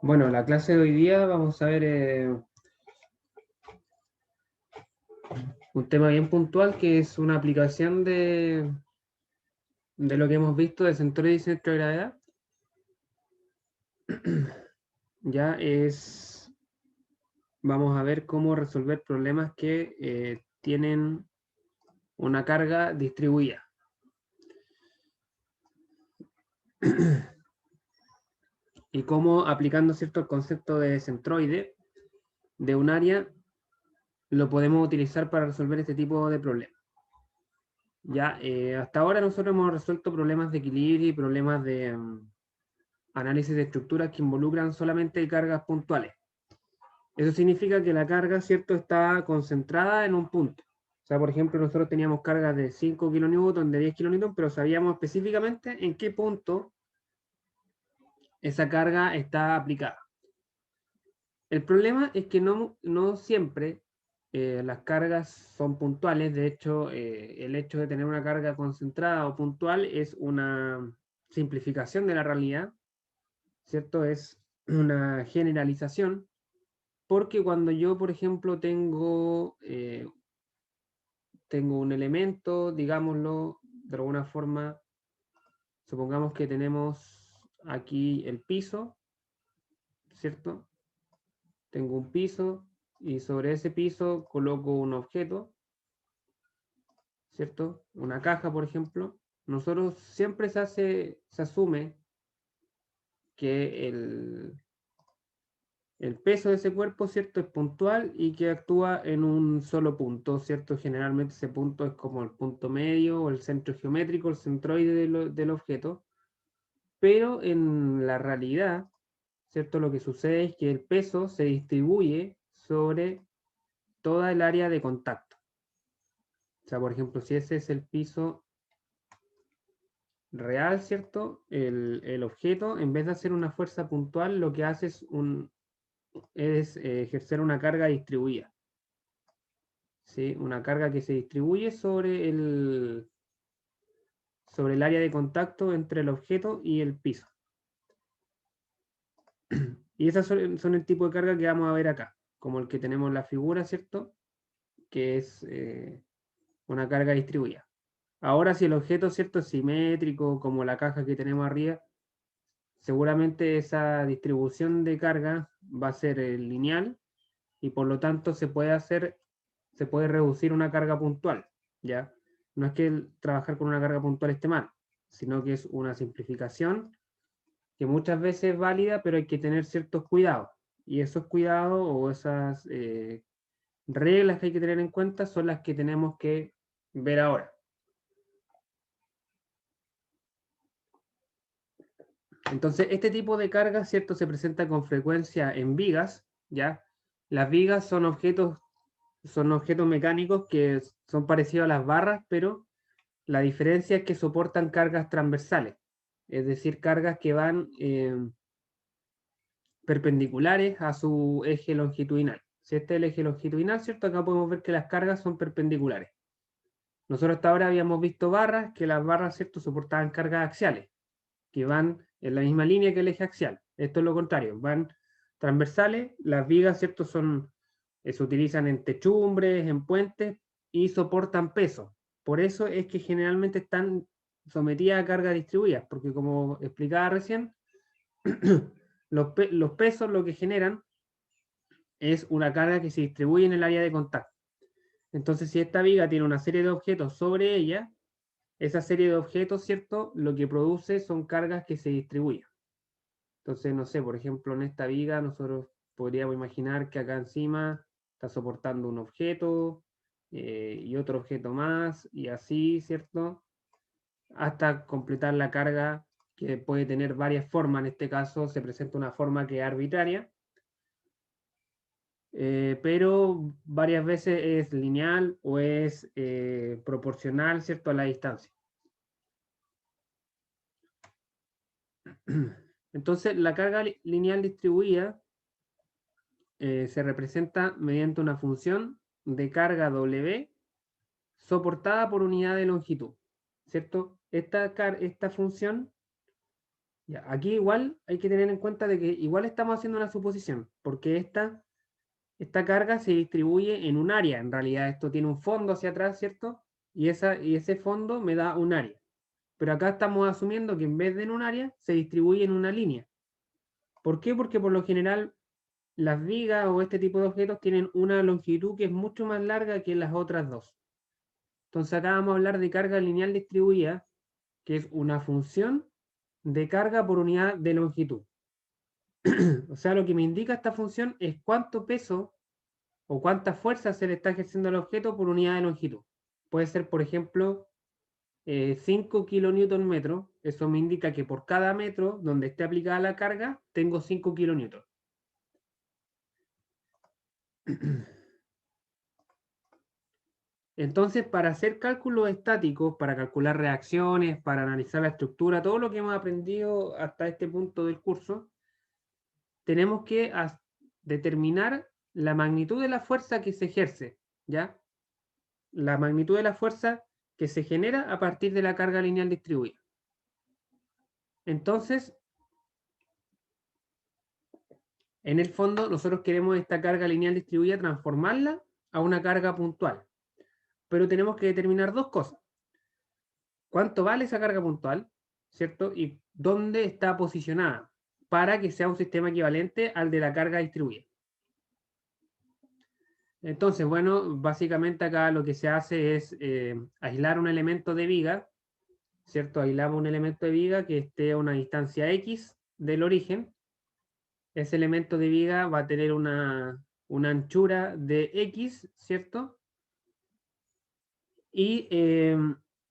Bueno, la clase de hoy día vamos a ver un tema bien puntual que es una aplicación de lo que hemos visto de centroide y centro de gravedad. Ya vamos a ver cómo resolver problemas que tienen una carga distribuida. Y cómo aplicando cierto concepto de centroide de un área lo podemos utilizar para resolver este tipo de problemas. Ya, hasta ahora nosotros hemos resuelto problemas de equilibrio y problemas de análisis de estructuras que involucran solamente cargas puntuales. Eso significa que la carga, ¿cierto?, está concentrada en un punto. O sea, por ejemplo, nosotros teníamos cargas de 5 kN, de 10 kN, pero sabíamos específicamente en qué punto esa carga está aplicada. El problema es que no siempre las cargas son puntuales. De hecho, el hecho de tener una carga concentrada o puntual es una simplificación de la realidad, ¿cierto? Es una generalización, porque cuando yo, por ejemplo, tengo un elemento, digámoslo de alguna forma, supongamos que tenemos aquí el piso, ¿cierto? Tengo un piso y sobre ese piso coloco un objeto, ¿cierto? Una caja, por ejemplo. Nosotros siempre se asume que el peso de ese cuerpo, ¿cierto?, es puntual y que actúa en un solo punto, ¿cierto? Generalmente ese punto es como el punto medio o el centro geométrico, el centroide del objeto, pero en la realidad, ¿cierto?, lo que sucede es que el peso se distribuye sobre toda el área de contacto. O sea, por ejemplo, si ese es el piso real, ¿cierto? El objeto, en vez de hacer una fuerza puntual, lo que hace es ejercer una carga distribuida. ¿Sí? Una carga que se distribuye sobre el área de contacto entre el objeto y el piso. Y esas son el tipo de carga que vamos a ver acá, como el que tenemos en la figura, ¿cierto? Que es una carga distribuida. Ahora, si el objeto, ¿cierto?, es simétrico, como la caja que tenemos arriba, seguramente esa distribución de carga va a ser lineal y por lo tanto se puede reducir una carga puntual, ¿ya? No es que trabajar con una carga puntual esté mal, sino que es una simplificación que muchas veces es válida, pero hay que tener ciertos cuidados. Y esos cuidados o esas reglas que hay que tener en cuenta son las que tenemos que ver ahora. Entonces, este tipo de carga, ¿cierto?, se presenta con frecuencia en vigas, ¿ya? Las vigas son objetos mecánicos que son parecidos a las barras, pero la diferencia es que soportan cargas transversales, es decir, cargas que van perpendiculares a su eje longitudinal. Si este es el eje longitudinal, ¿cierto? Acá podemos ver que las cargas son perpendiculares. Nosotros hasta ahora habíamos visto barras, que las barras, ¿cierto?, soportaban cargas axiales, que van en la misma línea que el eje axial. Esto es lo contrario, van transversales. Las vigas, ¿cierto?, se utilizan en techumbres, en puentes y soportan peso. Por eso es que generalmente están sometidas a cargas distribuidas, porque como explicaba recién, los pesos lo que generan es una carga que se distribuye en el área de contacto. Entonces, si esta viga tiene una serie de objetos sobre ella, esa serie de objetos, ¿cierto?, lo que produce son cargas que se distribuyen. Entonces, no sé, por ejemplo, en esta viga nosotros podríamos imaginar que acá encima está soportando un objeto y otro objeto más, y así, ¿cierto?, hasta completar la carga, que puede tener varias formas. En este caso se presenta una forma que es arbitraria, pero varias veces es lineal o es proporcional, ¿cierto?, a la distancia. Entonces, la carga lineal distribuida se representa mediante una función de carga W soportada por unidad de longitud, ¿cierto? Esta función Ya, aquí igual hay que tener en cuenta de que igual estamos haciendo una suposición, porque esta carga se distribuye en un área. En realidad esto tiene un fondo hacia atrás, ¿cierto? Y ese fondo me da un área. Pero acá estamos asumiendo que en vez de en un área, se distribuye en una línea. ¿Por qué? Porque por lo general las vigas o este tipo de objetos tienen una longitud que es mucho más larga que las otras dos. Entonces acá vamos a hablar de carga lineal distribuida, que es una función de carga por unidad de longitud. O sea, lo que me indica esta función es cuánto peso o cuánta fuerza se le está ejerciendo al objeto por unidad de longitud. Puede ser, por ejemplo, 5 kilonewton metro. Eso me indica que por cada metro donde esté aplicada la carga, tengo 5 kilonewton. Entonces, para hacer cálculos estáticos, para calcular reacciones, para analizar la estructura, todo lo que hemos aprendido hasta este punto del curso, tenemos que determinar la magnitud de la fuerza que se ejerce, ¿ya? La magnitud de la fuerza que se genera a partir de la carga lineal distribuida. Entonces, en el fondo, nosotros queremos esta carga lineal distribuida transformarla a una carga puntual. Pero tenemos que determinar dos cosas. ¿Cuánto vale esa carga puntual? ¿Cierto? Y dónde está posicionada para que sea un sistema equivalente al de la carga distribuida. Entonces, bueno, básicamente acá lo que se hace es aislar un elemento de viga, ¿cierto? Aislamos un elemento de viga que esté a una distancia X del origen. Ese elemento de viga va a tener una anchura de X, ¿cierto? Y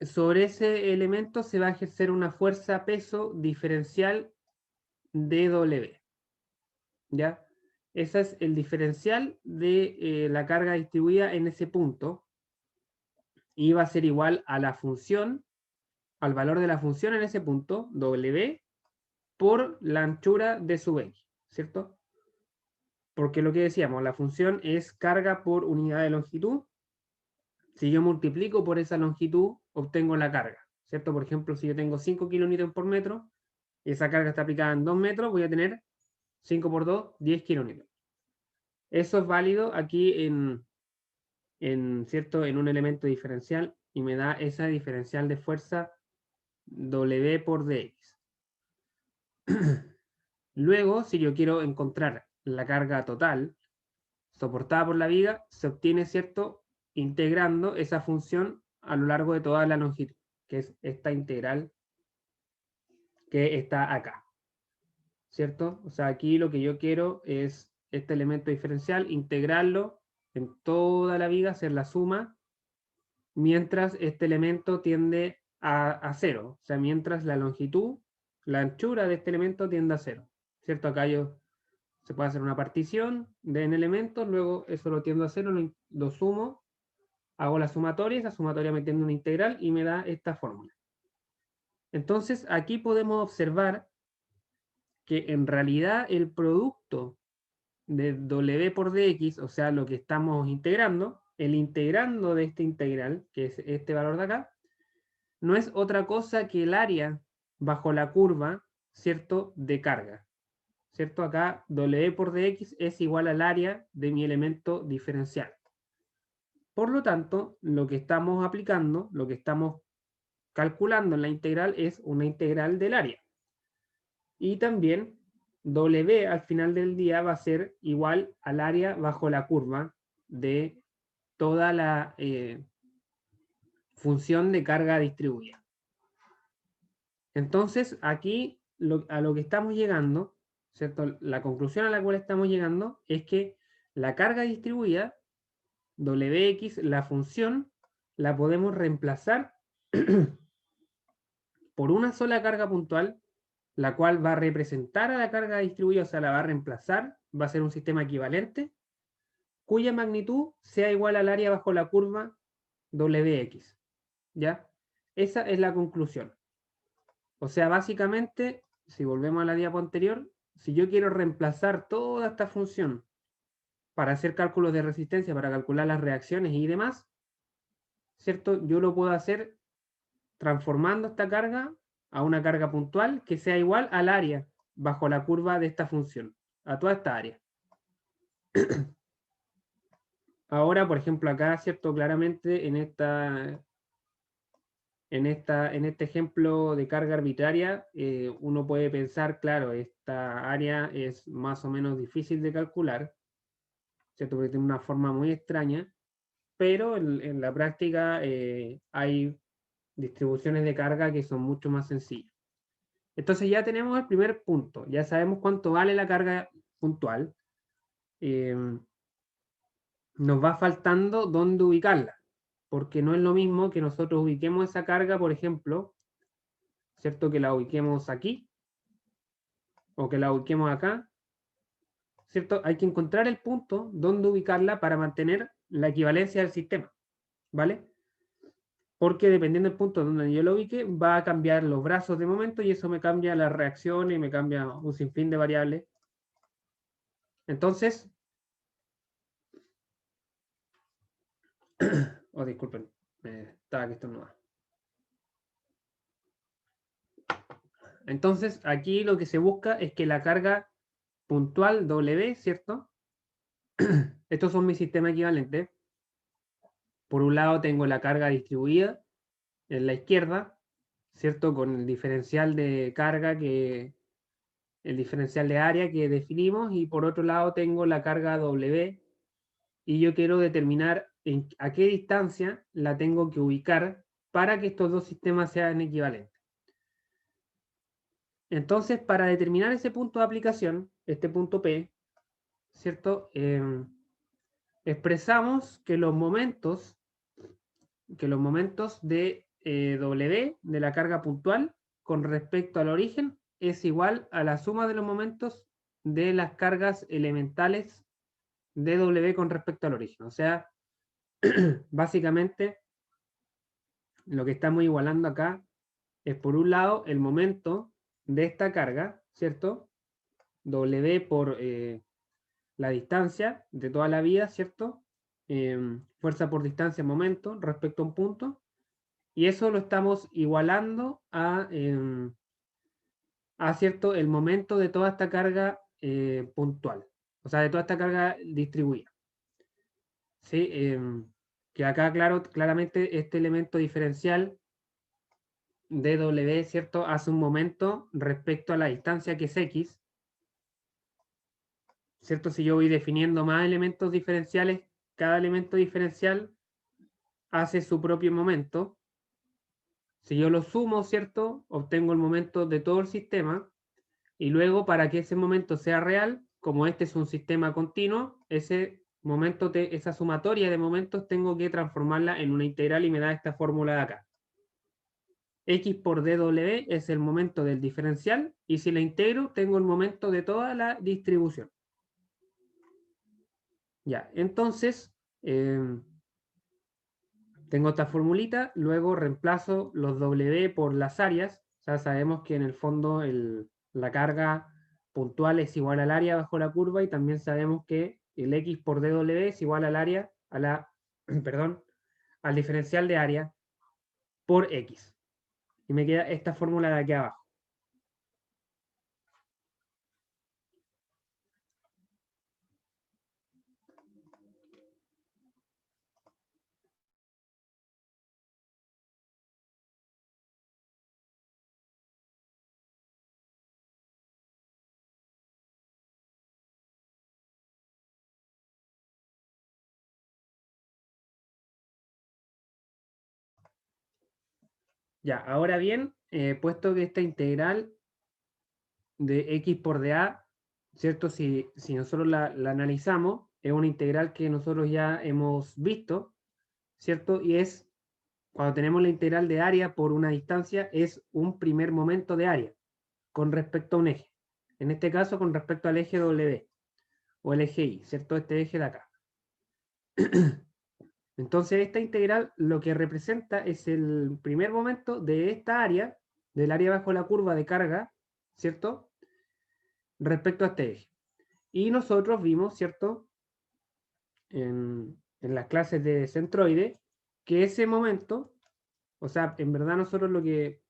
sobre ese elemento se va a ejercer una fuerza-peso diferencial dW. ¿Ya? Ese es el diferencial de la carga distribuida en ese punto. Y va a ser igual a la función, al valor de la función en ese punto, W, por la anchura de sub X, ¿cierto? Porque lo que decíamos, la función es carga por unidad de longitud. Si yo multiplico por esa longitud, obtengo la carga, ¿cierto? Por ejemplo, si yo tengo 5 kilonewtons por metro, y esa carga está aplicada en 2 metros, voy a tener 5 por 2, 10 kilonewtons. Eso es válido aquí ¿cierto? En un elemento diferencial y me da esa diferencial de fuerza W por dx. Luego, si yo quiero encontrar la carga total soportada por la viga, se obtiene, ¿cierto? Integrando esa función a lo largo de toda la longitud, que es esta integral que está acá, ¿cierto? O sea, aquí lo que yo quiero es este elemento diferencial, integrarlo en toda la viga, hacer la suma, mientras este elemento tiende a cero, o sea, mientras la longitud, la anchura de este elemento tiende a cero, ¿cierto? Acá se puede hacer una partición de n elementos, luego eso lo tiendo a cero, lo sumo, hago la sumatoria, esa sumatoria me tiende una integral y me da esta fórmula. Entonces, aquí podemos observar que en realidad el producto de W por dx, o sea, lo que estamos integrando, el integrando de este integral, que es este valor de acá, no es otra cosa que el área bajo la curva, ¿cierto?, de carga. ¿Cierto? Acá W por dx es igual al área de mi elemento diferencial. Por lo tanto, lo que estamos aplicando, lo que estamos calculando en la integral es una integral del área. Y también W al final del día va a ser igual al área bajo la curva de toda la función de carga distribuida. Entonces, aquí a lo que estamos llegando, ¿cierto? La conclusión a la cual estamos llegando es que la carga distribuida, Wx, la función, la podemos reemplazar por una sola carga puntual, la cual va a representar a la carga distribuida, o sea, la va a reemplazar, va a ser un sistema equivalente, cuya magnitud sea igual al área bajo la curva Wx. ¿Ya? Esa es la conclusión. O sea, básicamente, si volvemos a la diapo anterior, si yo quiero reemplazar toda esta función para hacer cálculos de resistencia, para calcular las reacciones y demás, ¿cierto? Yo lo puedo hacer transformando esta carga a una carga puntual que sea igual al área bajo la curva de esta función, a toda esta área. Ahora, por ejemplo, acá, ¿cierto? Claramente en este ejemplo de carga arbitraria, uno puede pensar, claro, esta área es más o menos difícil de calcular, ¿cierto? Porque tiene una forma muy extraña, pero en la práctica hay distribuciones de carga que son mucho más sencillas. Entonces ya tenemos el primer punto, ya sabemos cuánto vale la carga puntual. Nos va faltando dónde ubicarla, porque no es lo mismo que nosotros ubiquemos esa carga, por ejemplo, ¿cierto? Que la ubiquemos aquí, o que la ubiquemos acá, ¿cierto? Hay que encontrar el punto donde ubicarla para mantener la equivalencia del sistema, ¿vale? Porque dependiendo del punto donde yo lo ubique, va a cambiar los brazos de momento y eso me cambia la reacción y me cambia un sinfín de variables. Entonces, oh, disculpen, estaba que esto no va. Entonces, aquí lo que se busca es que la carga puntual W, ¿cierto? Estos son mis sistemas equivalentes. Por un lado tengo la carga distribuida en la izquierda, ¿cierto? Con el diferencial de carga el diferencial de área que definimos, y por otro lado tengo la carga W, y yo quiero determinar a qué distancia la tengo que ubicar para que estos dos sistemas sean equivalentes. Entonces, para determinar ese punto de aplicación, este punto P, ¿cierto? Expresamos que los momentos de W, de la carga puntual, con respecto al origen, es igual a la suma de los momentos de las cargas elementales de W con respecto al origen. O sea, básicamente, lo que estamos igualando acá es, por un lado, el momento de esta carga, ¿cierto? W por la distancia de toda la vía, ¿cierto? Fuerza por distancia, momento, respecto a un punto. Y eso lo estamos igualando a ¿cierto? El momento de toda esta carga puntual. O sea, de toda esta carga distribuida. ¿Sí? Que acá, claro, claramente este elemento diferencial de W, ¿cierto? Hace un momento respecto a la distancia que es X, ¿cierto? Si yo voy definiendo más elementos diferenciales, cada elemento diferencial hace su propio momento. Si yo lo sumo, ¿cierto? Obtengo el momento de todo el sistema, y luego, para que ese momento sea real, como este es un sistema continuo, ese momento, esa sumatoria de momentos tengo que transformarla en una integral y me da esta fórmula de acá. X por dw es el momento del diferencial, y si la integro tengo el momento de toda la distribución. Ya, entonces tengo esta formulita, luego reemplazo los W por las áreas. Ya sabemos que en el fondo la carga puntual es igual al área bajo la curva, y también sabemos que el X por dW es igual al área, perdón, al diferencial de área por X. Y me queda esta fórmula de aquí abajo. Ya, ahora bien, puesto que esta integral de X por dA, ¿cierto? Si nosotros la analizamos, es una integral que nosotros ya hemos visto, ¿cierto? Y es, cuando tenemos la integral de área por una distancia, es un primer momento de área con respecto a un eje. En este caso, con respecto al eje W o el eje Y, ¿cierto? Este eje de acá. Entonces, esta integral lo que representa es el primer momento de esta área, del área bajo la curva de carga, ¿cierto? Respecto a este eje. Y nosotros vimos, ¿cierto? En las clases de centroide, que ese momento, o sea, en verdad nosotros lo que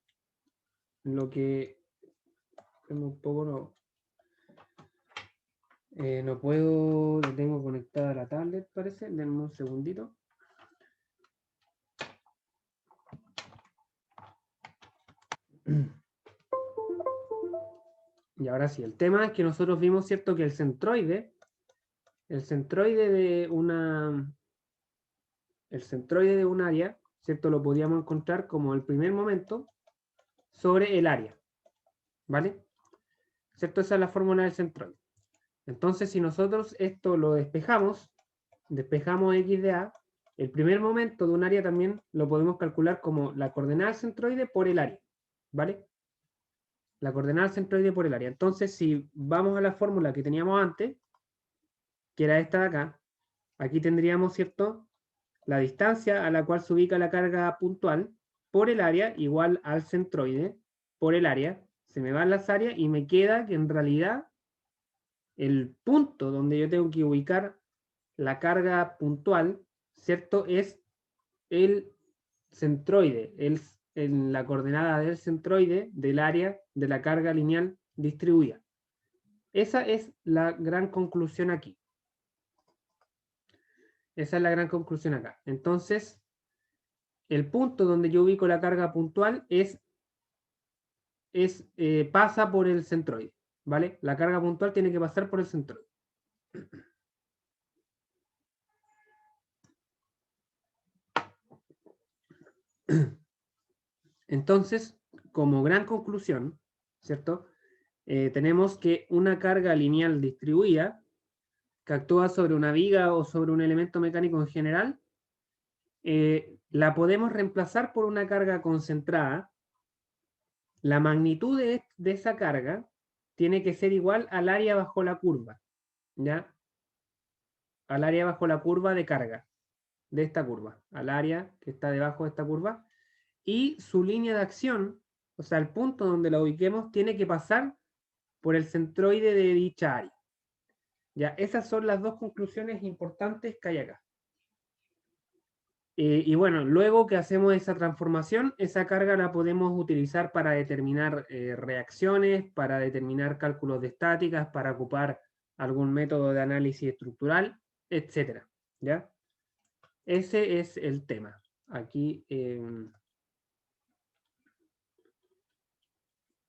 lo que un poco no puedo, lo tengo conectada a la tablet, parece. Denme un segundito. Y ahora sí, el tema es que nosotros vimos, ¿cierto?, que el centroide de un área, ¿cierto?, lo podíamos encontrar como el primer momento sobre el área, ¿vale? ¿Cierto? Esa es la fórmula del centroide. Entonces, si nosotros esto lo despejamos x de a, el primer momento de un área también lo podemos calcular como la coordenada del centroide por el área, ¿vale? La coordenada del centroide por el área. Entonces, si vamos a la fórmula que teníamos antes, que era esta de acá, aquí tendríamos, ¿cierto?, la distancia a la cual se ubica la carga puntual por el área igual al centroide por el área. Se me van las áreas y me queda que en realidad el punto donde yo tengo que ubicar la carga puntual, ¿cierto?, es el centroide, en la coordenada del centroide del área de la carga lineal distribuida. Esa es la gran conclusión aquí. Esa es la gran conclusión acá. Entonces, el punto donde yo ubico la carga puntual pasa por el centroide, ¿vale? La carga puntual tiene que pasar por el centroide. Entonces, como gran conclusión, ¿cierto? Tenemos que una carga lineal distribuida que actúa sobre una viga o sobre un elemento mecánico en general, la podemos reemplazar por una carga concentrada. La magnitud de esa carga tiene que ser igual al área bajo la curva, ¿ya? Al área bajo la curva de carga de esta curva, al área que está debajo de esta curva, y su línea de acción, o sea, el punto donde la ubiquemos, tiene que pasar por el centroide de dicha área. Ya, esas son las dos conclusiones importantes que hay acá. Y bueno, luego que hacemos esa transformación, esa carga la podemos utilizar para determinar reacciones, para determinar cálculos de estáticas, para ocupar algún método de análisis estructural, etc. ¿Ya? Ese es el tema. Aquí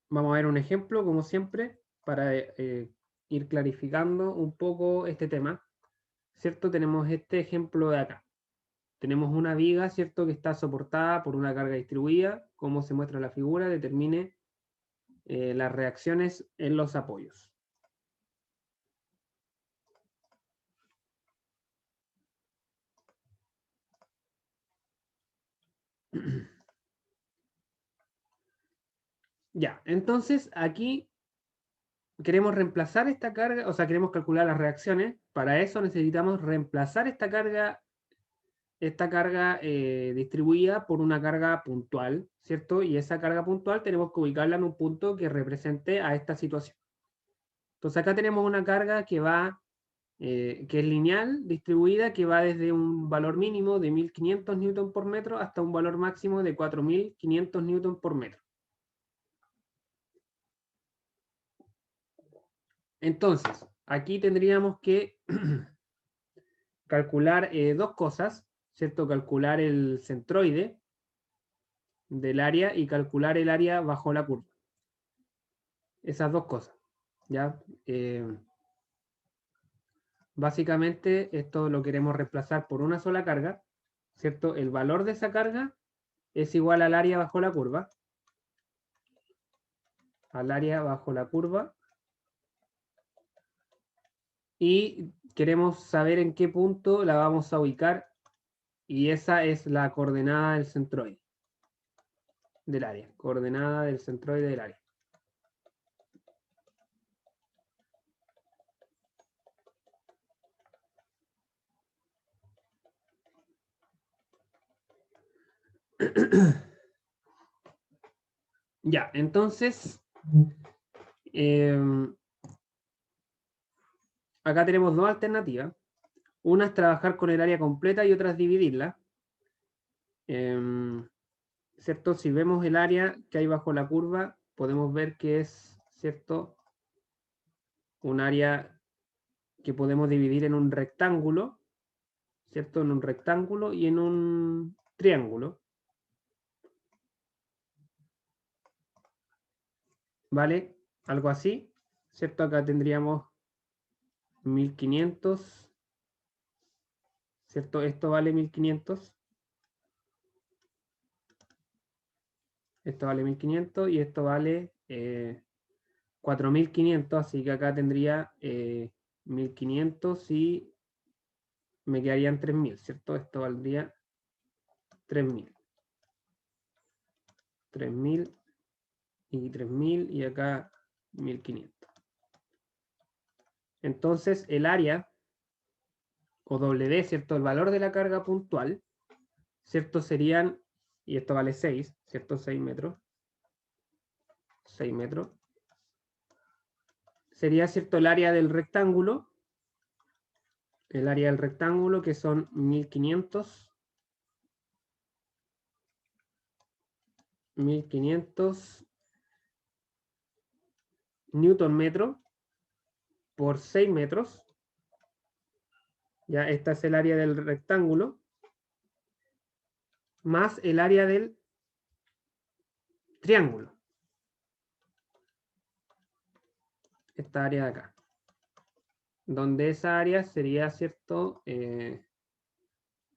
vamos a ver un ejemplo, como siempre, para ir clarificando un poco este tema. ¿Cierto? Tenemos este ejemplo de acá. Tenemos una viga, ¿cierto?, que está soportada por una carga distribuida, como se muestra en la figura, determine las reacciones en los apoyos. Ya, entonces aquí queremos reemplazar esta carga, o sea, queremos calcular las reacciones. Para eso necesitamos reemplazar esta carga distribuida por una carga puntual, ¿cierto? Y esa carga puntual tenemos que ubicarla en un punto que represente a esta situación. Entonces acá tenemos una carga que va, que es lineal, distribuida, que va desde un valor mínimo de 1500 newton por metro hasta un valor máximo de 4500 newton por metro. Entonces, aquí tendríamos que calcular dos cosas, ¿cierto? Calcular el centroide del área y calcular el área bajo la curva. Esas dos cosas, ¿ya? Básicamente esto lo queremos reemplazar por una sola carga, ¿cierto? El valor de esa carga es igual al área bajo la curva, y queremos saber en qué punto la vamos a ubicar, y esa es la coordenada del centroide del área, coordenada del centroide del área. Ya, entonces, acá tenemos dos alternativas. Una es trabajar con el área completa y otra es dividirla. ¿Cierto? Si vemos el área que hay bajo la curva, podemos ver que es, ¿cierto?, un área que podemos dividir en un rectángulo, ¿cierto? En un rectángulo y en un triángulo. ¿Vale? Algo así, ¿cierto? Acá tendríamos 1500, ¿cierto? Esto vale 1500. Esto vale 1500 y esto vale 4500, así que acá tendría 1500 y me quedarían 3000, ¿cierto? Esto valdría 3000. 3000 y 3000 y acá 1500. Entonces el área, o W, ¿cierto? El valor de la carga puntual, ¿cierto? Serían, y esto vale 6, ¿cierto? 6 metros. 6 metros. Sería, ¿cierto?, el área del rectángulo. El área del rectángulo, que son 1500. 1500 newton metro por 6 metros. Ya, esta es el área del rectángulo. Más el área del triángulo. Esta área de acá. Donde esa área sería, ¿cierto?,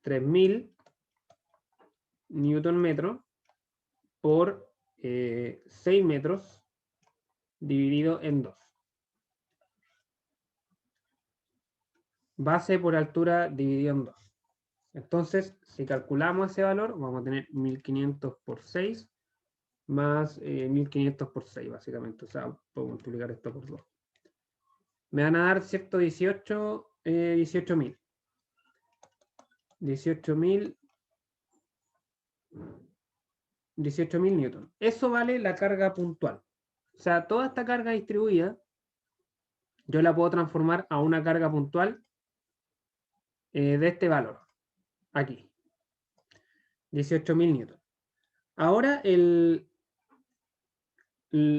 3000 newton metro por 6 metros dividido en 2. Base por altura dividido en 2. Entonces, si calculamos ese valor, vamos a tener 1500 por 6 más 1500 por 6, básicamente. O sea, puedo multiplicar esto por 2. Me van a dar, ¿cierto?, 18.000. 18.000 newton. Eso vale la carga puntual. O sea, toda esta carga distribuida, yo la puedo transformar a una carga puntual de este valor. Aquí. 18.000 newton. Ahora,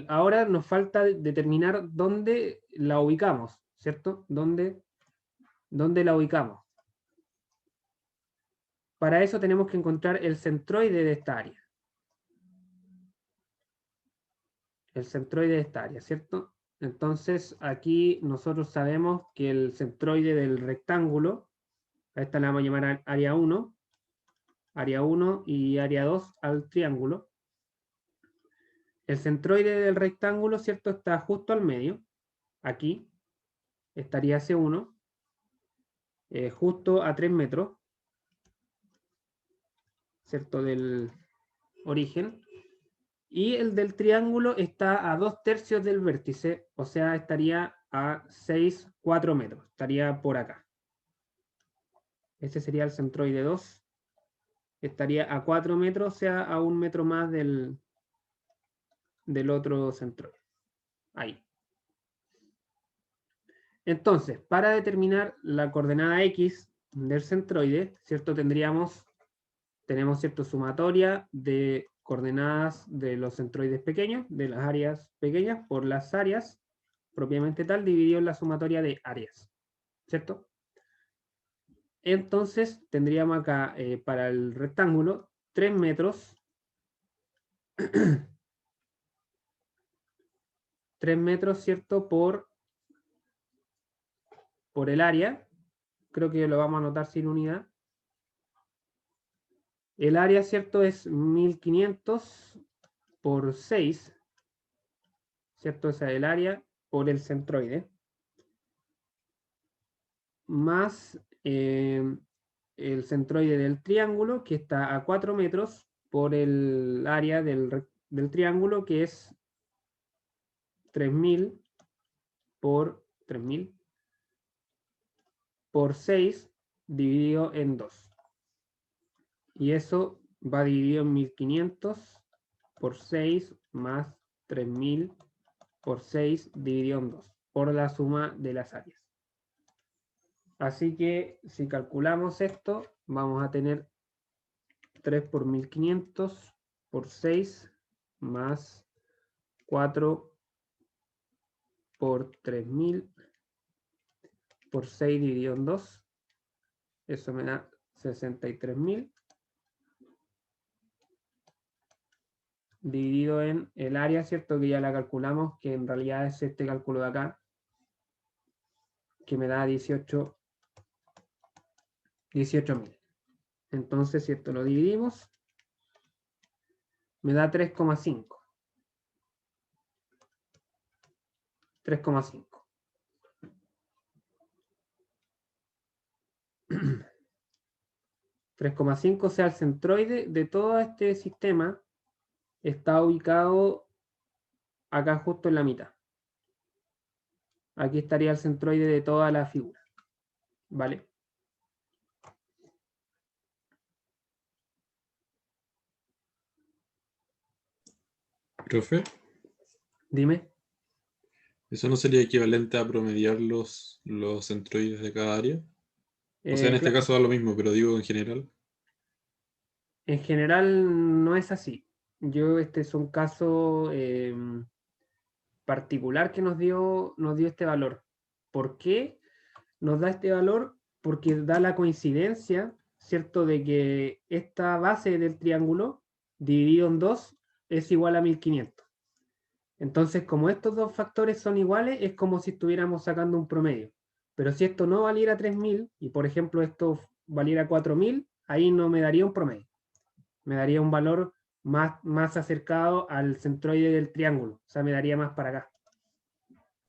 ahora nos falta determinar dónde la ubicamos, ¿cierto? ¿Dónde la ubicamos? Para eso tenemos que encontrar el centroide de esta área. El centroide de esta área, ¿cierto? Entonces, aquí nosotros sabemos que el centroide del rectángulo, a esta la vamos a llamar área 1 y área 2 al triángulo. El centroide del rectángulo, ¿cierto?, está justo al medio. Aquí estaría C1, justo a 3 metros, ¿cierto?, del origen. Y el del triángulo está a 2/3 del vértice, o sea, estaría a 4 metros. Estaría por acá. Ese sería el centroide 2. Estaría a 4 metros, o sea, a 1 metro más del otro centroide. Ahí. Entonces, para determinar la coordenada X del centroide, ¿cierto? Tenemos, ¿cierto?, sumatoria de coordenadas de los centroides pequeños, de las áreas pequeñas, por las áreas propiamente tal, dividido en la sumatoria de áreas, ¿cierto? Entonces, tendríamos acá, para el rectángulo, 3 metros, 3 metros, ¿cierto?, por el área. Creo que lo vamos a anotar sin unidad. El área, ¿cierto?, es 1500 por 6, ¿cierto? Esa es el área por el centroide. Más el centroide del triángulo, que está a 4 metros, por el área del triángulo, que es 3000 por 3000 por 6 dividido en 2. Y eso va dividido en 1500 por 6 más 3000 por 6 dividido en 2, por la suma de las áreas. Así que si calculamos esto, vamos a tener 3 por 1500 por 6 más 4 por 3000 por 6 dividido en 2. Eso me da 63.000. Dividido en el área, ¿cierto? Que ya la calculamos, que en realidad es este cálculo de acá, que me da 18.000. Entonces, si esto lo dividimos, me da 3,5. 3,5. 3,5, o sea, el centroide de todo este sistema está ubicado acá justo en la mitad. Aquí estaría el centroide de toda la figura. ¿Vale? Profe, Dime. ¿eso no sería equivalente a promediar los centroides de cada área? O sea, en este Claro, caso da lo mismo, pero digo en general. en general no es así. Este es un caso particular que nos dio este valor. ¿Por qué nos da este valor? Porque da la coincidencia, ¿cierto?, de que esta base del triángulo dividido en 2 es igual a 1500. Entonces, como estos dos factores son iguales, es como si estuviéramos sacando un promedio. Pero si esto no valiera 3000 y, por ejemplo, esto valiera 4000, ahí no me daría un promedio. Me daría un valor más acercado al centroide del triángulo. O sea, me daría más para acá.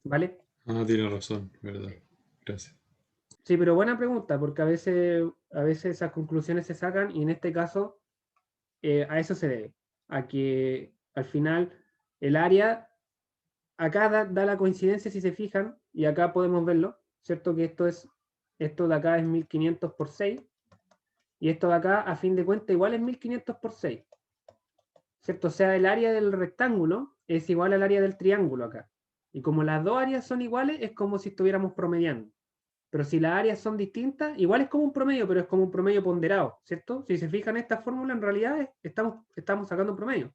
¿Vale? Ah, tiene razón, verdad. Gracias. Sí, pero buena pregunta, porque a veces esas conclusiones se sacan y en este caso a eso se debe. A que al final el área, acá da la coincidencia si se fijan, y acá podemos verlo, ¿cierto? Que esto de acá es 1500 por 6, y esto de acá, a fin de cuentas, igual es 1500 por 6, ¿cierto? O sea, el área del rectángulo es igual al área del triángulo acá. Y como las dos áreas son iguales, es como si estuviéramos promediando. Pero si las áreas son distintas, igual es como un promedio, pero es como un promedio ponderado, ¿cierto? Si se fijan, esta fórmula en realidad estamos sacando un promedio,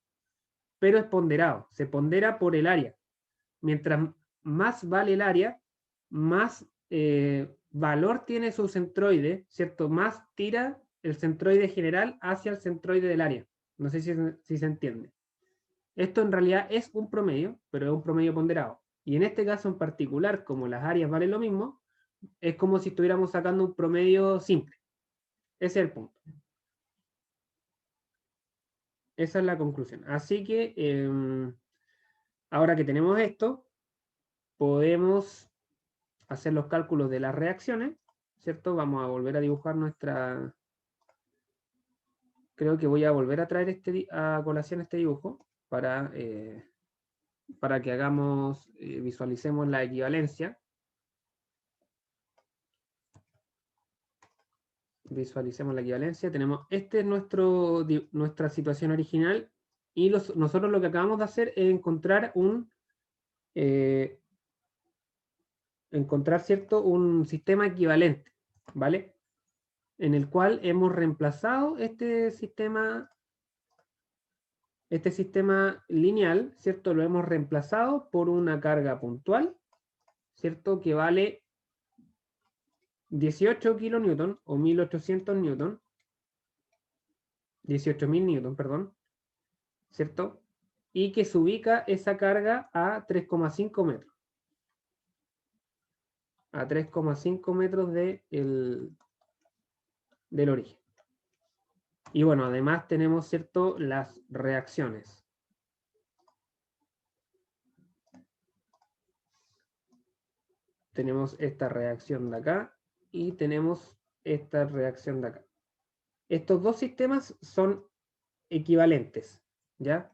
pero es ponderado, se pondera por el área. Mientras más vale el área, más valor tiene su centroide, ¿cierto? Más tira el centroide general hacia el centroide del área. No sé si se entiende. Esto en realidad es un promedio, pero es un promedio ponderado. Y en este caso en particular, como las áreas valen lo mismo, es como si estuviéramos sacando un promedio simple. Ese es el punto. Esa es la conclusión. Así que ahora que tenemos esto, podemos hacer los cálculos de las reacciones, ¿cierto? Vamos a volver a dibujar nuestra... Creo que voy a volver a traer a colación este dibujo para que hagamos, visualicemos la equivalencia. Visualicemos la equivalencia. Tenemos, este es nuestra situación original y nosotros lo que acabamos de hacer es ¿cierto?, un sistema equivalente, ¿vale? En el cual hemos reemplazado este sistema lineal, ¿cierto? Lo hemos reemplazado por una carga puntual, ¿cierto?, que vale 18 kilonewton o 1800 newton, 18.000 newton, perdón, ¿cierto? Y que se ubica esa carga a 3,5 metros. A 3,5 metros del origen. Y bueno, además tenemos, ¿cierto?, las reacciones. Tenemos esta reacción de acá y tenemos esta reacción de acá. Estos dos sistemas son equivalentes, ¿ya?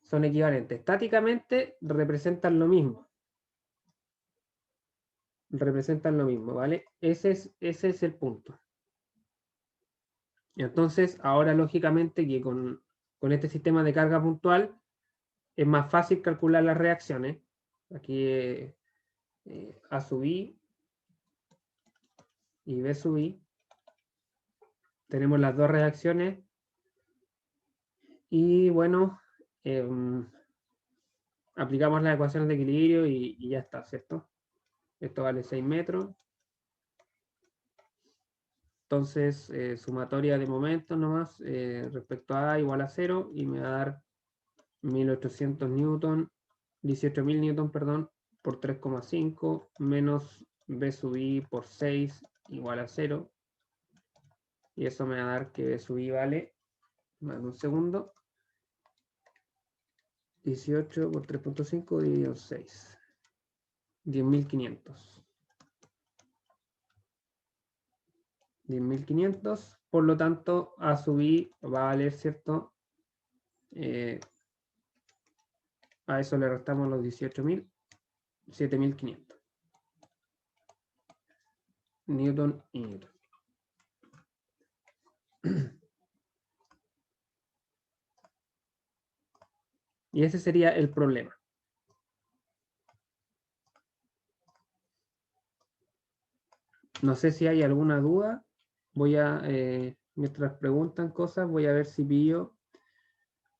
Son equivalentes. Estáticamente representan lo mismo. Representan lo mismo, ¿vale? Ese es el punto. Entonces, ahora lógicamente que con este sistema de carga puntual es más fácil calcular las reacciones. Aquí A sub I y B sub I. Tenemos las dos reacciones y bueno, aplicamos las ecuaciones de equilibrio y ya está, ¿cierto? Esto vale 6 metros. Entonces, sumatoria de momentos nomás, respecto a A igual a 0, y me va a dar 1800 newton, 18.000 newton, perdón, por 3,5 menos B sub I por 6 igual a 0. Y eso me va a dar que B sub I vale, más de un segundo, 18 por 3,5 dividido en 6. 10.500. 10.500, por lo tanto, A sub I va a valer, ¿cierto? A eso le restamos los 18.000, 7.500. Newton y Newton. Y ese sería el problema. No sé si hay alguna duda. Voy a, mientras preguntan cosas, voy a ver si pillo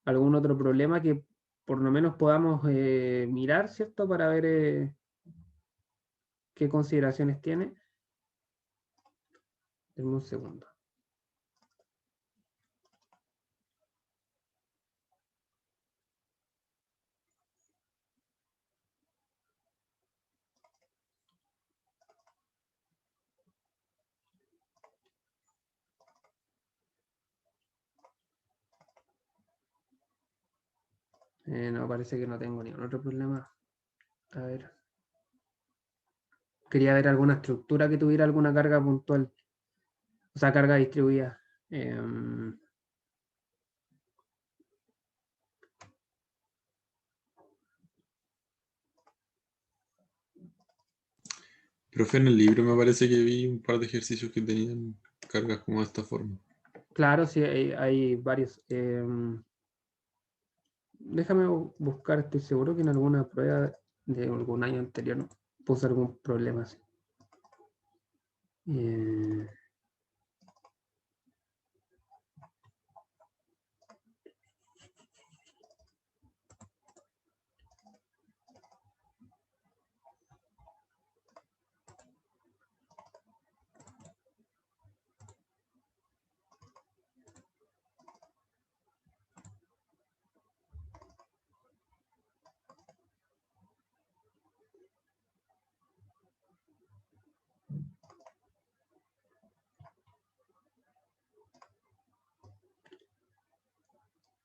algún otro problema que por lo menos podamos mirar, ¿cierto? Para ver qué consideraciones tiene. Denme un segundo. No, parece que no tengo ningún otro problema. A ver. Quería ver alguna estructura que tuviera alguna carga puntual. O sea, carga distribuida. Profe, en el libro me parece que vi un par de ejercicios que tenían cargas como de esta forma. Claro, sí, hay varios. Déjame buscar, estoy seguro que en alguna prueba de algún año anterior no puse algún problema así.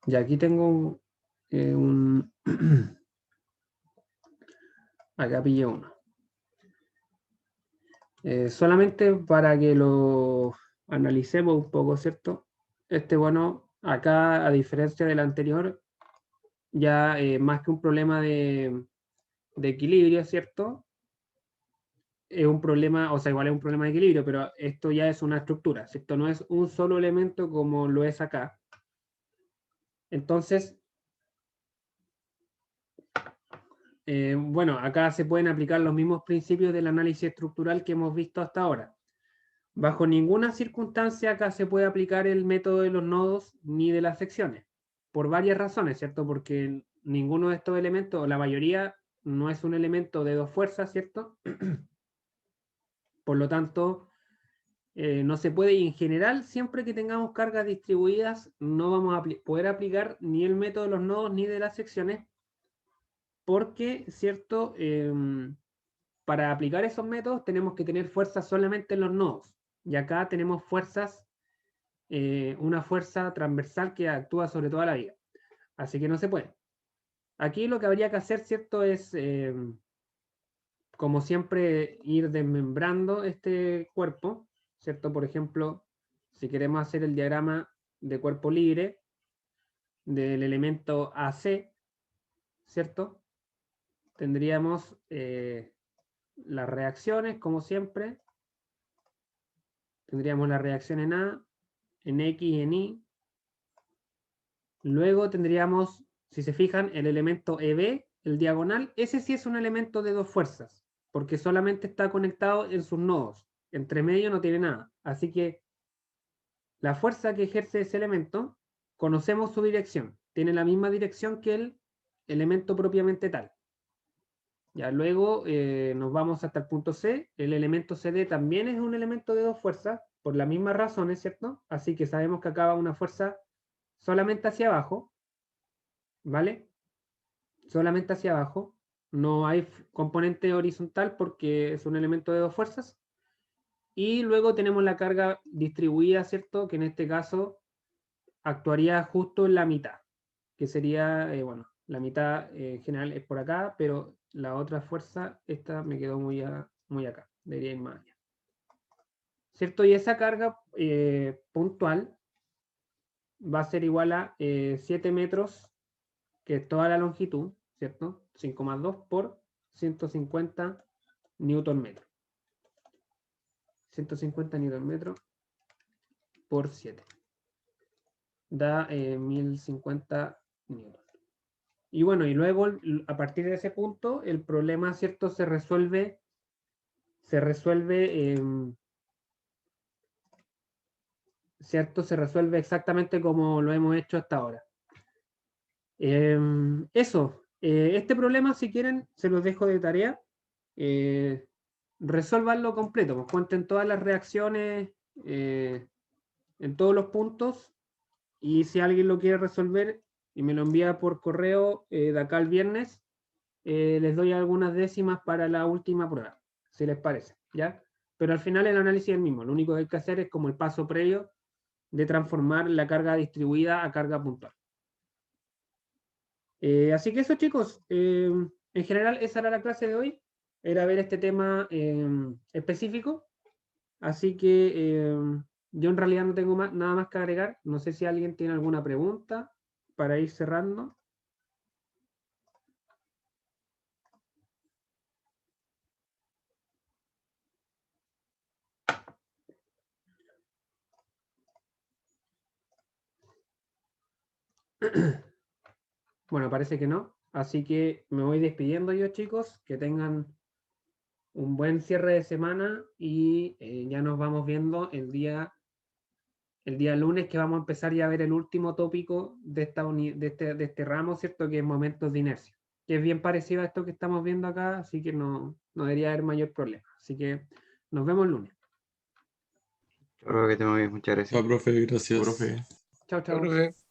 Y aquí tengo un acá pillé uno. Solamente para que lo analicemos un poco, ¿cierto? Bueno, acá, a diferencia del anterior, ya más que un problema de equilibrio, ¿cierto? Es un problema, o sea, igual es un problema de equilibrio, pero esto ya es una estructura, ¿cierto? No es un solo elemento como lo es acá. Entonces, bueno, acá se pueden aplicar los mismos principios del análisis estructural que hemos visto hasta ahora. Bajo ninguna circunstancia acá se puede aplicar el método de los nodos ni de las secciones, por varias razones, ¿cierto? Porque ninguno de estos elementos, o la mayoría, no es un elemento de dos fuerzas, ¿cierto? Por lo tanto, no se puede, y en general, siempre que tengamos cargas distribuidas, no vamos a poder aplicar ni el método de los nodos ni de las secciones, porque, ¿cierto? Para aplicar esos métodos tenemos que tener fuerzas solamente en los nodos. Y acá tenemos fuerzas, una fuerza transversal que actúa sobre toda la viga. Así que no se puede. Aquí lo que habría que hacer, ¿cierto? Es, como siempre, ir desmembrando este cuerpo, ¿cierto? Por ejemplo, si queremos hacer el diagrama de cuerpo libre del elemento AC, ¿cierto? Tendríamos las reacciones, como siempre. Tendríamos la reacción en A, en X y en Y. Luego tendríamos, si se fijan, el elemento EB, el diagonal. Ese sí es un elemento de dos fuerzas, porque solamente está conectado en sus nodos. Entre medio no tiene nada. Así que la fuerza que ejerce ese elemento, conocemos su dirección. Tiene la misma dirección que elemento propiamente tal. Ya luego nos vamos hasta el punto C. El elemento CD también es un elemento de 2 fuerzas, por las mismas razones, ¿cierto? Así que sabemos que acá va una fuerza solamente hacia abajo, ¿vale? Solamente hacia abajo. No hay componente horizontal porque es un elemento de 2 fuerzas. Y luego tenemos la carga distribuida, ¿cierto? Que en este caso actuaría justo en la mitad, que sería, bueno, la mitad en general es por acá, pero la otra fuerza, esta me quedó muy acá, debería ir más allá. ¿Cierto? Y esa carga puntual va a ser igual a 7 metros, que es toda la longitud, ¿cierto? 5 más 2 por 150 newton metro. 150 newton metro por 7. Da 1050 newton. Y bueno, y luego a partir de ese punto, el problema, ¿cierto? Se resuelve, ¿cierto? Se resuelve exactamente como lo hemos hecho hasta ahora. Eso, este problema, si quieren, se los dejo de tarea. Resuélvanlo completo, pues cuenten todas las reacciones en todos los puntos, y si alguien lo quiere resolver y me lo envía por correo de acá al viernes, les doy algunas décimas para la última prueba, si les parece, ¿ya? Pero al final el análisis es el mismo, lo único que hay que hacer es como el paso previo de transformar la carga distribuida a carga puntual. Así que eso, chicos, en general esa era la clase de hoy, era ver este tema específico, así que yo en realidad no tengo nada más que agregar, no sé si alguien tiene alguna pregunta para ir cerrando. Bueno, parece que no. Así que me voy despidiendo yo, chicos. Que tengan un buen cierre de semana y ya nos vamos viendo el día lunes, que vamos a empezar ya a ver el último tópico de este ramo, ¿cierto? Que es momentos de inercia. Que es bien parecido a esto que estamos viendo acá, así que no debería haber mayor problema. Así que nos vemos el lunes. Yo creo que te muy bien, muchas gracias. Profe, gracias. Profe. Chao, chao. Profe.